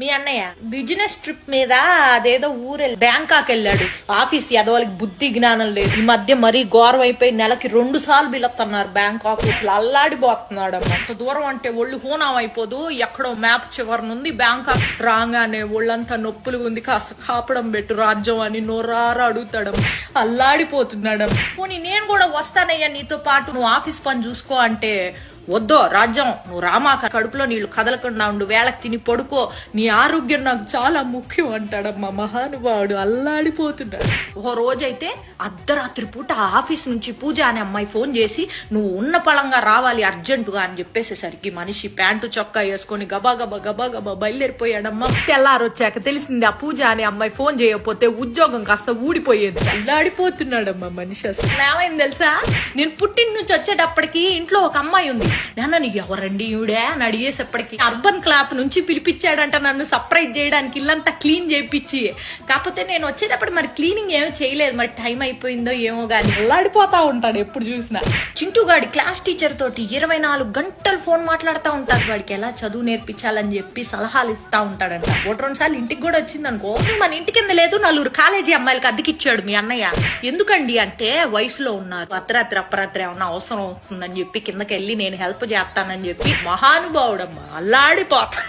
మీ అన్నయ్య business trip మీద అదేదో బ్యాంకాక్ వెళ్ళాడు. ఆఫీస్ ఎదవలకి బుద్ధి జ్ఞానం లేదు. ఈ మధ్య మరీ ఘోరం అయిపోయి నెలకి 2 సార్లు బిల్లుతున్నారు బ్యాంక్ ఆఫీస్ లో. అల్లాడిపోతున్నాడు. అంత దూరం అంటే ఒళ్ళు హూనం అయిపోదు. ఎక్కడో మ్యాప్ చివరనుంది బ్యాంకాక్. రాగానే ఒళ్ళంతా నొప్పులుగా ఉంది, కాస్త కాపడం పెట్టు రాజ్యం అని నోరారా అడుగుతాడు. అల్లాడిపోతున్నాడు. పోనీ నేను కూడా వస్తానయ్యా నీతో పాటు, నువ్వు ఆఫీస్ పని చూసుకో అంటే, వద్దో రాజ్యం నువ్వు రామాక, కడుపులో నీళ్లు కదలకుండా ఉండు, వేళకి తిని పడుకో, నీ ఆరోగ్యం నాకు చాలా ముఖ్యం అంటాడమ్మా మహానుభావుడు. అల్లాడిపోతున్నాడు. ఓ రోజైతే అర్ధరాత్రి పూట ఆఫీస్ నుంచి పూజ అనే అమ్మాయి ఫోన్ చేసి నువ్వు ఉన్న పళంగా రావాలి అర్జెంటుగా అని చెప్పేసేసరికి మనిషి ప్యాంటు చొక్కా వేసుకొని గబా గబా గబా గబా బయలుదేరిపోయాడమ్మా. తెల్లారొచ్చాక తెలిసింది ఆ పూజ అనే అమ్మాయి ఫోన్ చేయకపోతే ఉద్యోగం కాస్త ఊడిపోయేది. అల్లాడిపోతున్నాడమ్మా మనిషి. అసలు ఏమైంది తెలుసా, నేను పుట్టిన నుంచి వచ్చేటప్పటికి ఇంట్లో ఒక అమ్మాయి ఉంది. నాన్న నీకు ఎవరండి ఈవిడే అని అడిగేసేప్పటికి అర్బన్ క్లాప్ నుంచి పిలిపించాడంట నన్ను సర్ప్రైజ్ చేయడానికి, ఇల్లంతా క్లీన్ చేయించి. కాకపోతే నేను వచ్చేటప్పుడు మరి క్లీనింగ్ ఏమీ చేయలేదు, మరి టైం అయిపోయిందో ఏమో గాని. అల్లాడిపోతా ఉంటాడు ఎప్పుడు చూసినా. చింటూగాడి క్లాస్ టీచర్ తోటి 24 గంటలు ఫోన్ మాట్లాడుతూ ఉంటాడు. వాడికి ఎలా చదువు నేర్పించాలని చెప్పి సలహాలు ఇస్తా ఉంటాడంట. 1-2 సార్లు ఇంటికి కూడా వచ్చింది అనుకో. మన ఇంటి కింద లేదు, 4 కాలేజీ అమ్మాయిలకి అద్దెకిచ్చాడు మీ అన్నయ్య. ఎందుకండి అంటే వయసులో ఉన్నారు, అర్ధరాత్రి ఏమన్నా అవసరం వస్తుందని చెప్పి కిందకి వెళ్ళి నేను హెల్ప్ చేస్తానని చెప్పి మహానుభావుడమ్మా. అల్లాడిపోతా.